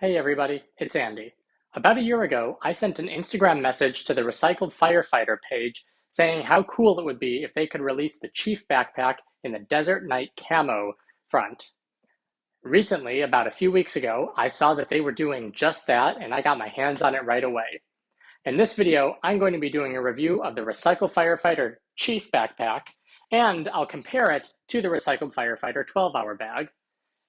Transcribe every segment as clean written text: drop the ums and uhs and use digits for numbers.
Hey everybody, it's Andy. About a year ago, I sent an Instagram message to the Recycled Firefighter page saying how cool it would be if they could release the Chief backpack in the Desert Night camo front. Recently, about a few weeks ago, I saw that they were doing just that and I got my hands on it right away. In this video, I'm going to be doing a review of the Recycled Firefighter Chief backpack, and I'll compare it to the Recycled Firefighter 12-hour bag.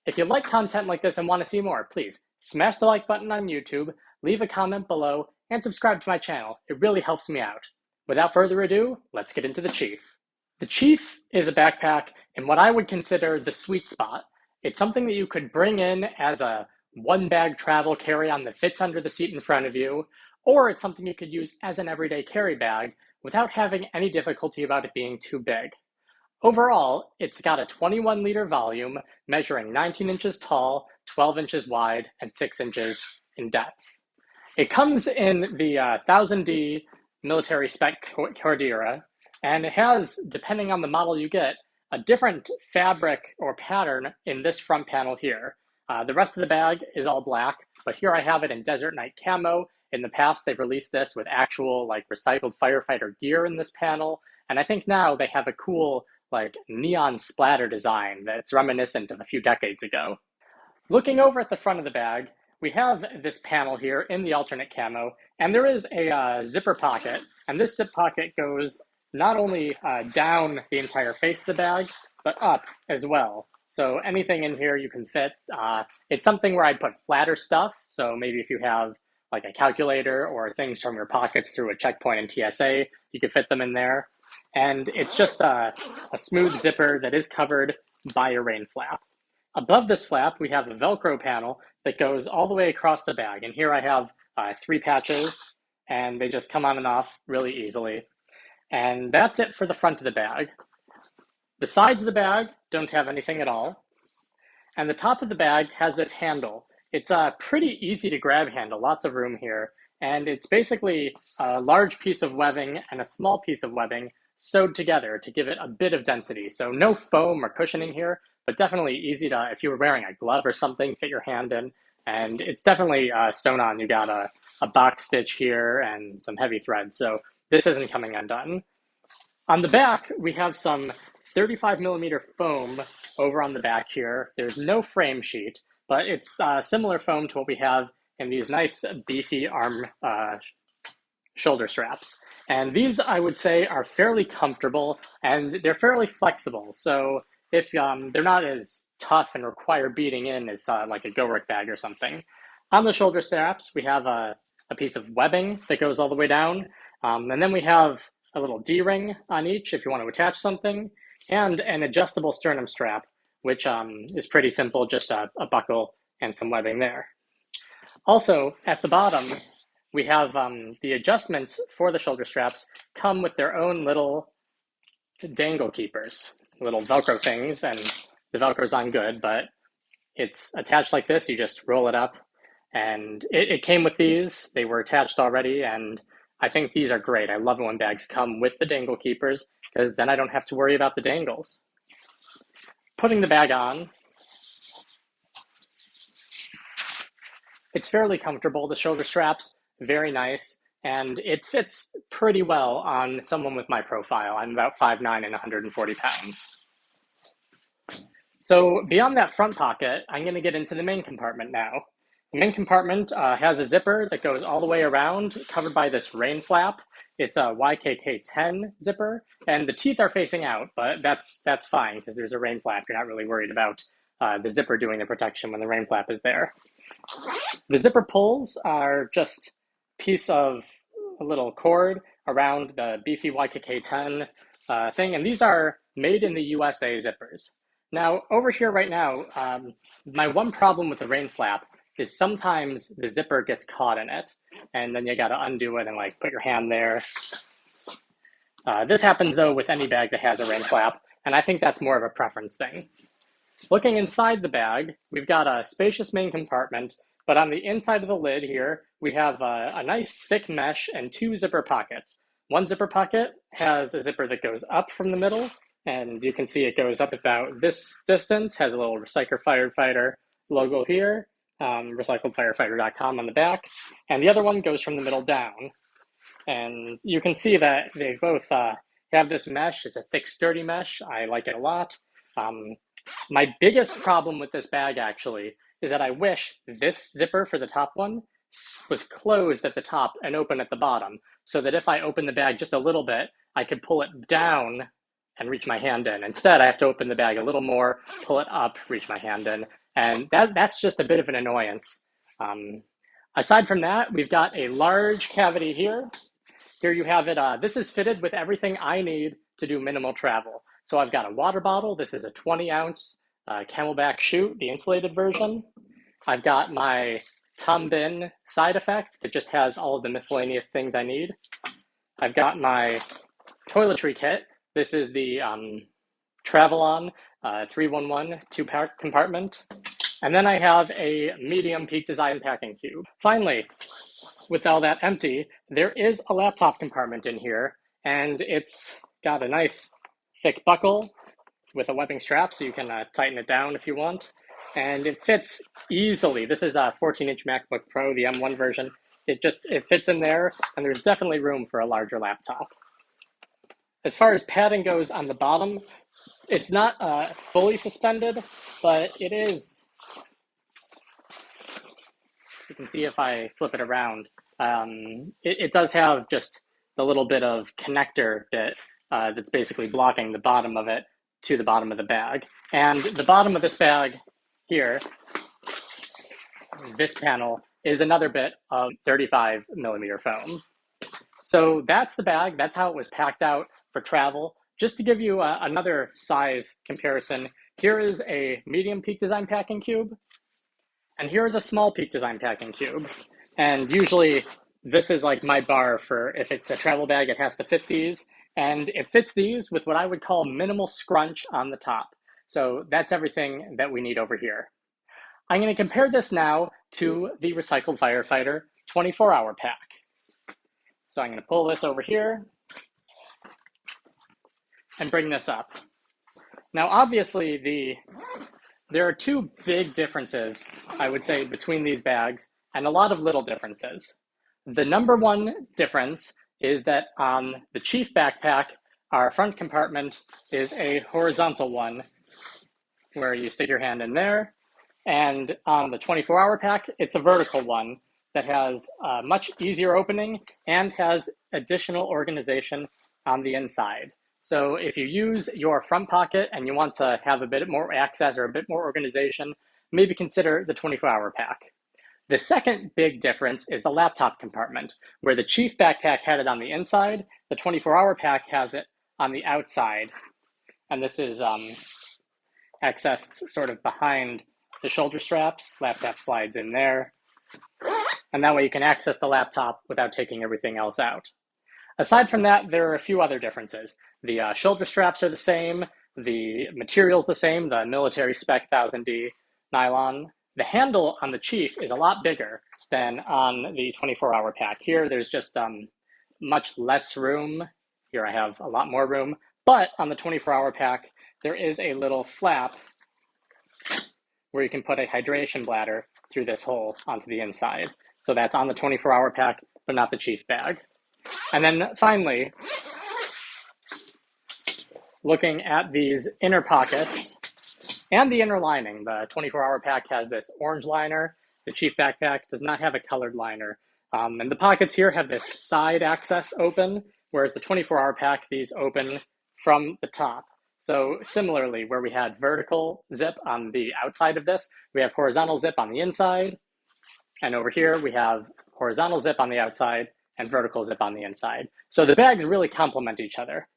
If you like content like this and want to see more, please smash the like button on YouTube, leave a comment below, and subscribe to my channel. It really helps me out. Without further ado, let's get into the Chief. The Chief is a backpack in what I would consider the sweet spot. It's something that you could bring in as a one-bag travel carry-on that fits under the seat in front of you, or it's something you could use as an everyday carry bag without having any difficulty about it being too big. Overall, it's got a 21-liter volume measuring 19 inches tall, 12 inches wide, and 6 inches in depth. It comes in the 1000D military spec Cordura, and it has, depending on the model you get, a different fabric or pattern in this front panel here. The rest of the bag is all black, but here I have it in Desert Night camo. In the past, they've released this with actual recycled firefighter gear in this panel, and I think now they have a cool neon splatter design that's reminiscent of a few decades ago. Looking over at the front of the bag, we have this panel here in the alternate camo, and there is a zipper pocket, and this zip pocket goes not only down the entire face of the bag, but up as well. So anything in here you can fit. It's something where I'd put flatter stuff, so maybe if you have a calculator or things from your pockets through a checkpoint in TSA, you could fit them in there. And it's just a smooth zipper that is covered by a rain flap. Above this flap, we have a Velcro panel that goes all the way across the bag. And here I have 3 patches, and they just come on and off really easily. And that's it for the front of the bag. The sides of the bag don't have anything at all. And the top of the bag has this handle. It's a pretty easy to grab handle, lots of room here. And it's basically a large piece of webbing and a small piece of webbing sewed together to give it a bit of density. So no foam or cushioning here, but definitely easy to, if you were wearing a glove or something, fit your hand in. And it's definitely sewn on. You got a box stitch here and some heavy thread. So this isn't coming undone. On the back, we have some 35mm foam over on the back here. There's no frame sheet, but it's similar foam to what we have in these nice beefy arm shoulder straps. And these, I would say, are fairly comfortable and they're fairly flexible. So if they're not as tough and require beating in as like a go-work bag or something. On the shoulder straps, we have a piece of webbing that goes all the way down. And then we have a little D-ring on each if you want to attach something, and an adjustable sternum strap, which is pretty simple, just a buckle and some webbing there. Also, at the bottom, we have the adjustments for the shoulder straps come with their own little dangle keepers, little Velcro things, and the Velcro's on good, but it's attached like this. You just roll it up, and it came with these. They were attached already, and I think these are great. I love it when bags come with the dangle keepers, because then I don't have to worry about the dangles. Putting the bag on, it's fairly comfortable. The shoulder straps, very nice, and it fits pretty well on someone with my profile. I'm about 5'9" and 140 pounds. So beyond that front pocket, I'm going to get into the main compartment now. The main compartment has a zipper that goes all the way around, covered by this rain flap. It's a YKK-10 zipper, and the teeth are facing out, but that's fine because there's a rain flap. You're not really worried about the zipper doing the protection when the rain flap is there. The zipper pulls are just a piece of a little cord around the beefy YKK-10 thing, and these are made in the USA zippers. Now, over here right now, my one problem with the rain flap is sometimes the zipper gets caught in it, and then you gotta undo it and put your hand there. This happens though with any bag that has a rain flap, and I think that's more of a preference thing. Looking inside the bag, we've got a spacious main compartment, but on the inside of the lid here, we have a nice thick mesh and 2 zipper pockets. One zipper pocket has a zipper that goes up from the middle, and you can see it goes up about this distance, has a little Recycled Firefighter logo here, recycledfirefighter.com on the back, and the other one goes from the middle down. And you can see that they both have this mesh. It's a thick, sturdy mesh. I like it a lot. My biggest problem with this bag, actually, is that I wish this zipper for the top one was closed at the top and open at the bottom, so that if I open the bag just a little bit, I could pull it down and reach my hand in. Instead, I have to open the bag a little more, pull it up, reach my hand in, and that's just a bit of an annoyance. Aside from that, we've got a large cavity here. Here you have it. This is fitted with everything I need to do minimal travel. So I've got a water bottle. This is a 20-ounce Camelback chute, the insulated version. I've got my Bin side effect that just has all of the miscellaneous things I need. I've got my toiletry kit. This is the Travelon 311 two-part compartment. And then I have a medium peak design packing cube. Finally, with all that empty, there is a laptop compartment in here, and it's got a nice thick buckle with a webbing strap, so you can tighten it down if you want. And it fits easily. This is a 14-inch MacBook Pro, the M1 version. It fits in there, and there's definitely room for a larger laptop. As far as padding goes on the bottom, it's not fully suspended, but it is. You can see if I flip it around, it does have just the little bit of connector bit that's basically blocking the bottom of it to the bottom of the bag. And the bottom of this bag here, this panel, is another bit of 35 millimeter foam. So that's the bag. That's how it was packed out for travel. Just to give you another size comparison, here is a medium peak design packing cube, and here is a small peak design packing cube. And usually this is like my bar for if it's a travel bag, it has to fit these. And it fits these with what I would call minimal scrunch on the top. So that's everything that we need over here. I'm going to compare this now to the Recycled Firefighter 24-hour pack. So I'm going to pull this over here and bring this up. Now, obviously, there are two big differences, I would say, between these bags, and a lot of little differences. The number one difference is that on the Chief backpack, our front compartment is a horizontal one, where you stick your hand in there. And on the 24-hour pack, it's a vertical one that has a much easier opening and has additional organization on the inside. So if you use your front pocket and you want to have a bit more access or a bit more organization, maybe consider the 24-hour pack. The second big difference is the laptop compartment, where the Chief backpack had it on the inside, the 24-hour pack has it on the outside. And this is accessed sort of behind the shoulder straps. Laptop slides in there. And that way you can access the laptop without taking everything else out. Aside from that, there are a few other differences. The shoulder straps are the same, the material's the same, the military spec 1000D nylon. The handle on the Chief is a lot bigger than on the 24-hour pack. Here, there's just much less room. Here I have a lot more room. But on the 24-hour pack, there is a little flap where you can put a hydration bladder through this hole onto the inside. So that's on the 24-hour pack, but not the Chief bag. And then finally, looking at these inner pockets and the inner lining, the 24-hour pack has this orange liner. The Chief backpack does not have a colored liner. And the pockets here have this side access open, whereas the 24-hour pack, these open from the top. So similarly, where we had vertical zip on the outside of this, we have horizontal zip on the inside. And over here, we have horizontal zip on the outside and vertical zip on the inside. So the bags really complement each other.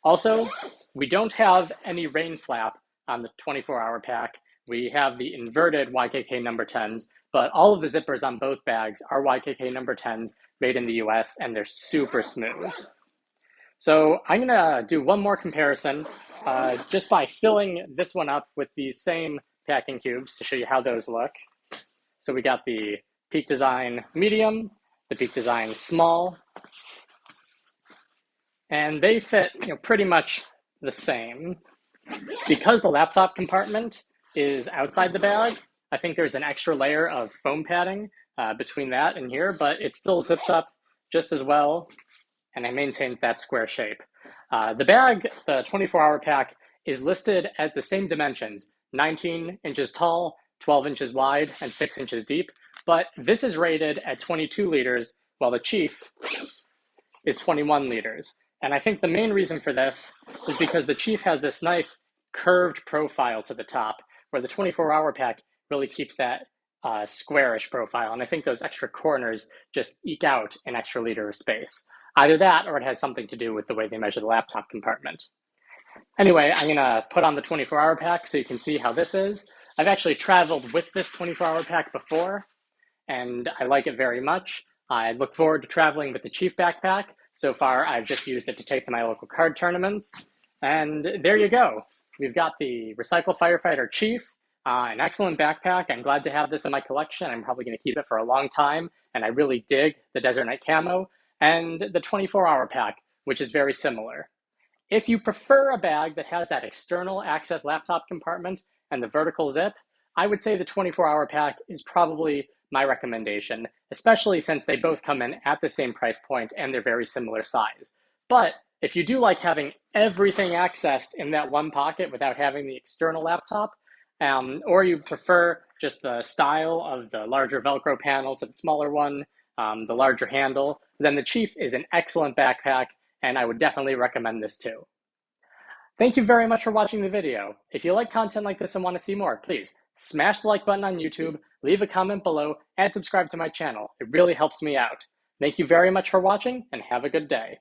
Also, we don't have any rain flap on the 24-hour pack. We have the inverted YKK number 10s, but all of the zippers on both bags are YKK number 10s made in the US, and they're super smooth. So I'm gonna do one more comparison just by filling this one up with these same packing cubes to show you how those look. So we got the Peak Design Medium, the Peak Design Small, and they fit pretty much the same. Because the laptop compartment is outside the bag, I think there's an extra layer of foam padding between that and here, but it still zips up just as well, and it maintains that square shape. The bag, the 24-hour pack, is listed at the same dimensions, 19 inches tall, 12 inches wide, and 6 inches deep, but this is rated at 22 liters, while the Chief is 21 liters. And I think the main reason for this is because the Chief has this nice curved profile to the top, where the 24-hour pack really keeps that squarish profile. And I think those extra corners just eke out an extra liter of space. Either that, or it has something to do with the way they measure the laptop compartment. Anyway, I'm gonna put on the 24-hour pack so you can see how this is. I've actually traveled with this 24-hour pack before, and I like it very much. I look forward to traveling with the Chief backpack. So far, I've just used it to take to my local card tournaments. And there you go. We've got the Recycled Firefighter Chief, an excellent backpack. I'm glad to have this in my collection. I'm probably going to keep it for a long time, and I really dig the Desert Night Camo, and the 24-hour pack, which is very similar. If you prefer a bag that has that external access laptop compartment and the vertical zip, I would say the 24-hour pack is probably my recommendation, especially since they both come in at the same price point and they're very similar size. But if you do like having everything accessed in that one pocket without having the external laptop, or you prefer just the style of the larger Velcro panel to the smaller one, the larger handle, then the Chief is an excellent backpack, and I would definitely recommend this too. Thank you very much for watching the video. If you like content like this and want to see more, please smash the like button on YouTube, leave a comment below, and subscribe to my channel. It really helps me out. Thank you very much for watching, and have a good day.